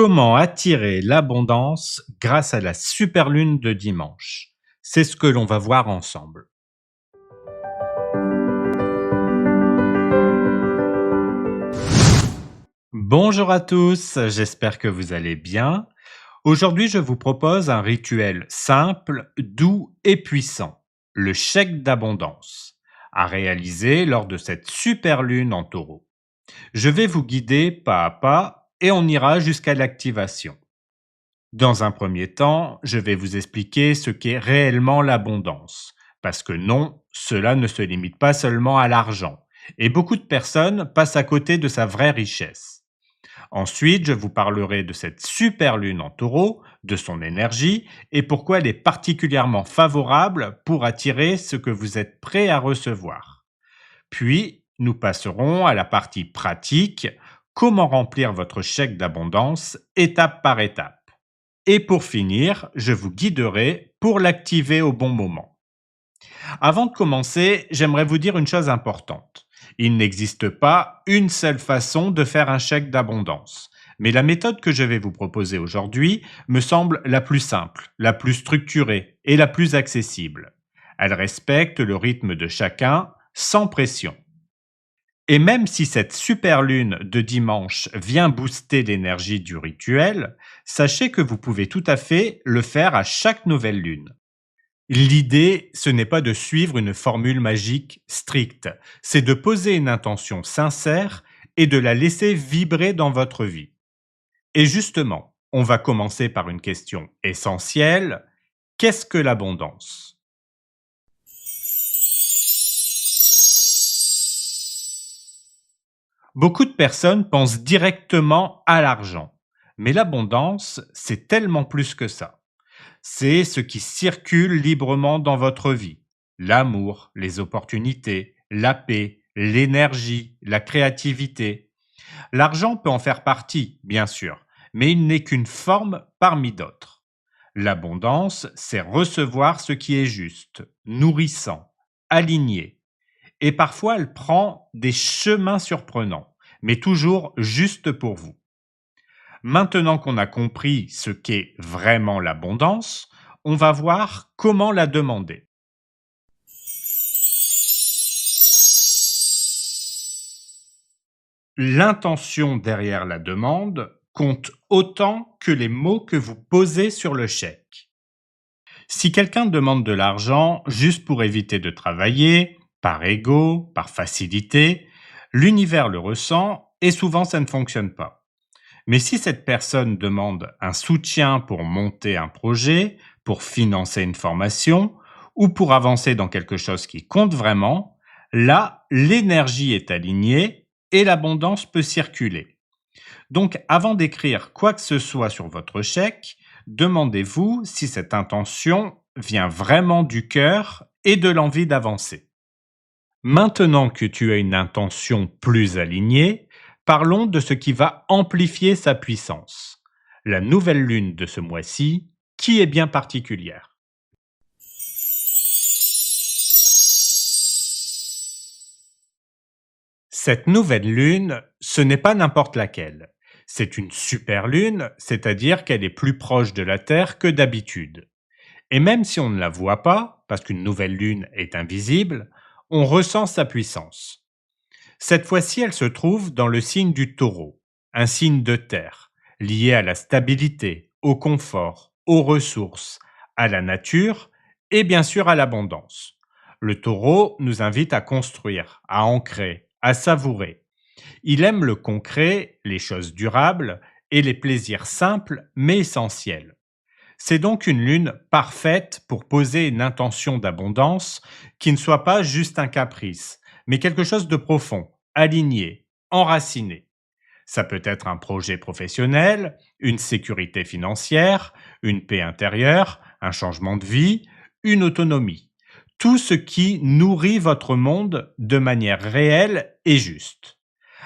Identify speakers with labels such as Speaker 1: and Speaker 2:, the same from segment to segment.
Speaker 1: Comment attirer l'abondance grâce à la superlune de dimanche? C'est ce que l'on va voir ensemble. Bonjour à tous, j'espère que vous allez bien. Aujourd'hui, je vous propose un rituel simple, doux et puissant, le chèque d'abondance, à réaliser lors de cette superlune en taureau. Je vais vous guider pas à pas et on ira jusqu'à l'activation. Dans un premier temps, je vais vous expliquer ce qu'est réellement l'abondance. Parce que non, cela ne se limite pas seulement à l'argent. Et beaucoup de personnes passent à côté de sa vraie richesse. Ensuite, je vous parlerai de cette super lune en taureau, de son énergie et pourquoi elle est particulièrement favorable pour attirer ce que vous êtes prêt à recevoir. Puis, nous passerons à la partie pratique, comment remplir votre chèque d'abondance étape par étape. Et pour finir, je vous guiderai pour l'activer au bon moment. Avant de commencer, j'aimerais vous dire une chose importante. Il n'existe pas une seule façon de faire un chèque d'abondance. Mais la méthode que je vais vous proposer aujourd'hui me semble la plus simple, la plus structurée et la plus accessible. Elle respecte le rythme de chacun sans pression. Et même si cette super lune de dimanche vient booster l'énergie du rituel, sachez que vous pouvez tout à fait le faire à chaque nouvelle lune. L'idée, ce n'est pas de suivre une formule magique stricte, c'est de poser une intention sincère et de la laisser vibrer dans votre vie. Et justement, on va commencer par une question essentielle. Qu'est-ce que l'abondance ? Beaucoup de personnes pensent directement à l'argent. Mais l'abondance, c'est tellement plus que ça. C'est ce qui circule librement dans votre vie. L'amour, les opportunités, la paix, l'énergie, la créativité. L'argent peut en faire partie, bien sûr, mais il n'est qu'une forme parmi d'autres. L'abondance, c'est recevoir ce qui est juste, nourrissant, aligné, et parfois elle prend des chemins surprenants, mais toujours juste pour vous. Maintenant qu'on a compris ce qu'est vraiment l'abondance, on va voir comment la demander. L'intention derrière la demande compte autant que les mots que vous posez sur le chèque. Si quelqu'un demande de l'argent juste pour éviter de travailler, par ego, par facilité, l'univers le ressent et souvent ça ne fonctionne pas. Mais si cette personne demande un soutien pour monter un projet, pour financer une formation ou pour avancer dans quelque chose qui compte vraiment, là, l'énergie est alignée et l'abondance peut circuler. Donc, avant d'écrire quoi que ce soit sur votre chèque, demandez-vous si cette intention vient vraiment du cœur et de l'envie d'avancer. Maintenant que tu as une intention plus alignée, parlons de ce qui va amplifier sa puissance. La nouvelle lune de ce mois-ci, qui est bien particulière. Cette nouvelle lune, ce n'est pas n'importe laquelle. C'est une super lune, c'est-à-dire qu'elle est plus proche de la Terre que d'habitude. Et même si on ne la voit pas, parce qu'une nouvelle lune est invisible, on ressent sa puissance. Cette fois-ci, elle se trouve dans le signe du taureau, un signe de terre, lié à la stabilité, au confort, aux ressources, à la nature et bien sûr à l'abondance. Le taureau nous invite à construire, à ancrer, à savourer. Il aime le concret, les choses durables et les plaisirs simples mais essentiels. C'est donc une lune parfaite pour poser une intention d'abondance qui ne soit pas juste un caprice, mais quelque chose de profond, aligné, enraciné. Ça peut être un projet professionnel, une sécurité financière, une paix intérieure, un changement de vie, une autonomie. Tout ce qui nourrit votre monde de manière réelle et juste.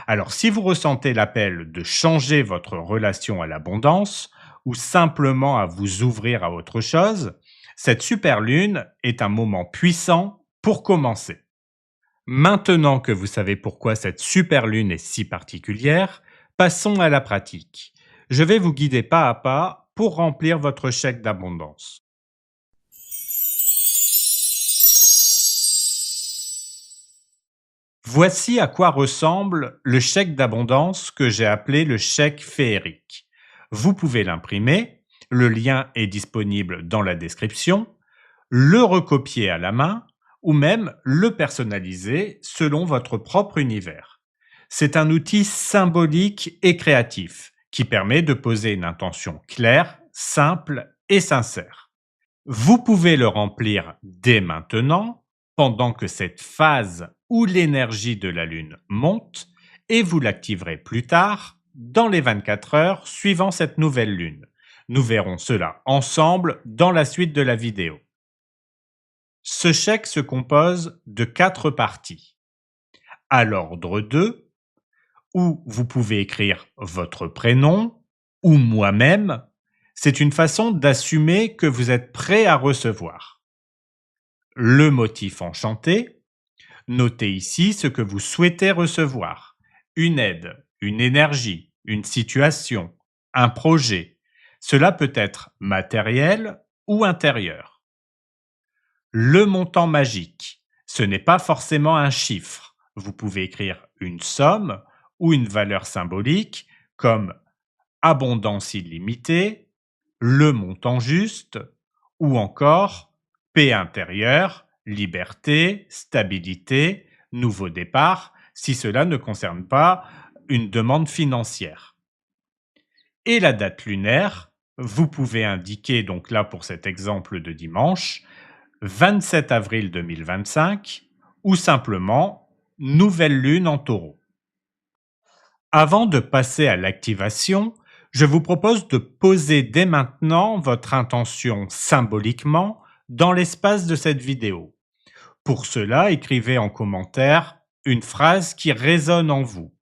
Speaker 1: Alors, si vous ressentez l'appel de changer votre relation à l'abondance ou simplement à vous ouvrir à autre chose, cette super lune est un moment puissant pour commencer. Maintenant que vous savez pourquoi cette super lune est si particulière, passons à la pratique. Je vais vous guider pas à pas pour remplir votre chèque d'abondance. Voici à quoi ressemble le chèque d'abondance que j'ai appelé le chèque féerique. Vous pouvez l'imprimer, le lien est disponible dans la description, le recopier à la main ou même le personnaliser selon votre propre univers. C'est un outil symbolique et créatif qui permet de poser une intention claire, simple et sincère. Vous pouvez le remplir dès maintenant, pendant que cette phase où l'énergie de la Lune monte, et vous l'activerez plus tard, dans les 24 heures suivant cette nouvelle Lune. Nous verrons cela ensemble dans la suite de la vidéo. Ce chèque se compose de 4 parties. À l'ordre de, où vous pouvez écrire votre prénom ou moi-même. C'est une façon d'assumer que vous êtes prêt à recevoir. Le motif enchanté, notez ici ce que vous souhaitez recevoir. Une aide, une énergie, une situation, un projet. Cela peut être matériel ou intérieur. Le montant magique, ce n'est pas forcément un chiffre. Vous pouvez écrire une somme ou une valeur symbolique comme abondance illimitée, le montant juste ou encore paix intérieure, liberté, stabilité, nouveau départ, si cela ne concerne pas une demande financière. Et la date lunaire, vous pouvez indiquer donc là pour cet exemple de dimanche, 27 avril 2025 ou simplement nouvelle lune en taureau. Avant de passer à l'activation, je vous propose de poser dès maintenant votre intention symboliquement dans l'espace de cette vidéo. Pour cela, écrivez en commentaire une phrase qui résonne en vous.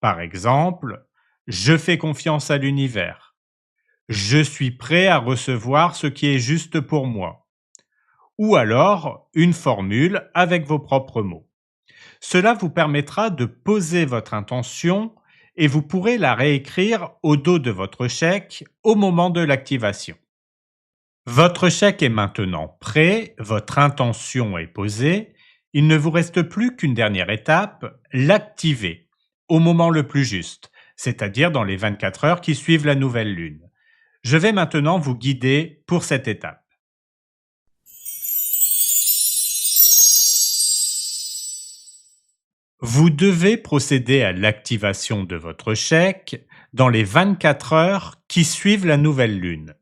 Speaker 1: Par exemple, je fais confiance à l'univers. Je suis prêt à recevoir ce qui est juste pour moi. Ou alors une formule avec vos propres mots. Cela vous permettra de poser votre intention et vous pourrez la réécrire au dos de votre chèque au moment de l'activation. Votre chèque est maintenant prêt, votre intention est posée, il ne vous reste plus qu'une dernière étape, l'activer au moment le plus juste, c'est-à-dire dans les 24 heures qui suivent la nouvelle lune. Je vais maintenant vous guider pour cette étape. Vous devez procéder à l'activation de votre chèque dans les 24 heures qui suivent la nouvelle lune.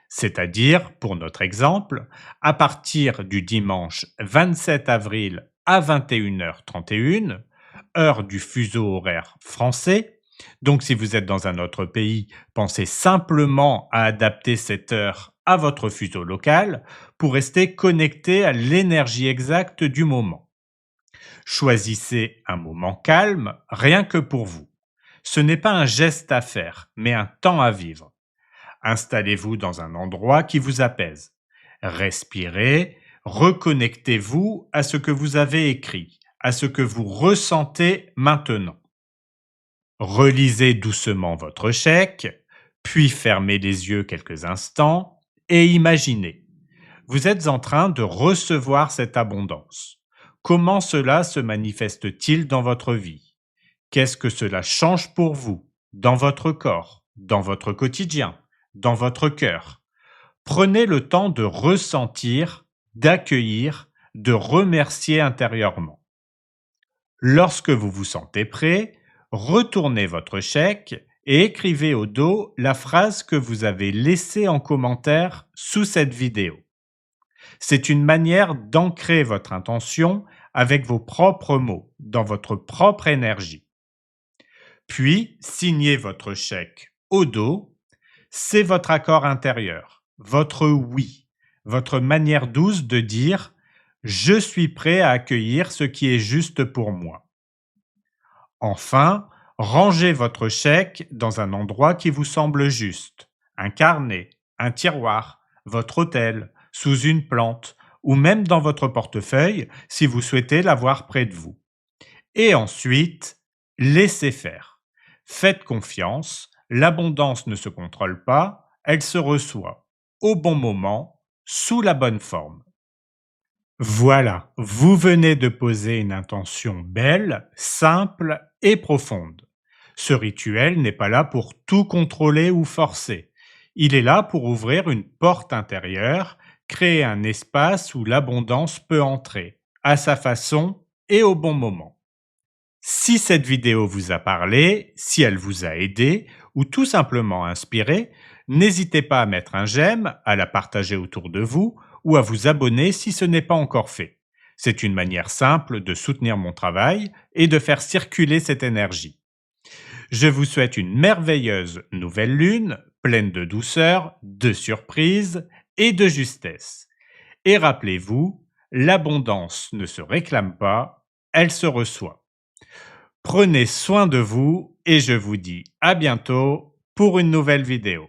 Speaker 1: C'est-à-dire, pour notre exemple, à partir du dimanche 27 avril à 21h31, heure du fuseau horaire français. Donc si vous êtes dans un autre pays, pensez simplement à adapter cette heure à votre fuseau local pour rester connecté à l'énergie exacte du moment. Choisissez un moment calme, rien que pour vous. Ce n'est pas un geste à faire, mais un temps à vivre. Installez-vous dans un endroit qui vous apaise. Respirez, reconnectez-vous à ce que vous avez écrit, à ce que vous ressentez maintenant. Relisez doucement votre chèque, puis fermez les yeux quelques instants et imaginez. Vous êtes en train de recevoir cette abondance. Comment cela se manifeste-t-il dans votre vie? Qu'est-ce que cela change pour vous, dans votre corps, dans votre quotidien, dans votre cœur? Prenez le temps de ressentir, d'accueillir, de remercier intérieurement. Lorsque vous vous sentez prêt, retournez votre chèque et écrivez au dos la phrase que vous avez laissée en commentaire sous cette vidéo. C'est une manière d'ancrer votre intention avec vos propres mots, dans votre propre énergie. Puis, signez votre chèque au dos. C'est votre accord intérieur, votre oui, votre manière douce de dire « Je suis prêt à accueillir ce qui est juste pour moi ». Enfin, rangez votre chèque dans un endroit qui vous semble juste, un carnet, un tiroir, votre hôtel, sous une plante ou même dans votre portefeuille si vous souhaitez l'avoir près de vous. Et ensuite, laissez faire. Faites confiance, L'abondance ne se contrôle pas, elle se reçoit au bon moment, sous la bonne forme. Voilà, vous venez de poser une intention belle, simple et profonde. Ce rituel n'est pas là pour tout contrôler ou forcer. Il est là pour ouvrir une porte intérieure, créer un espace où l'abondance peut entrer, à sa façon et au bon moment. Si cette vidéo vous a parlé, si elle vous a aidé ou tout simplement inspiré, n'hésitez pas à mettre un j'aime, à la partager autour de vous ou à vous abonner si ce n'est pas encore fait. C'est une manière simple de soutenir mon travail et de faire circuler cette énergie. Je vous souhaite une merveilleuse nouvelle lune, pleine de douceur, de surprise et de justesse. Et rappelez-vous, l'abondance ne se réclame pas, elle se reçoit. Prenez soin de vous et je vous dis à bientôt pour une nouvelle vidéo.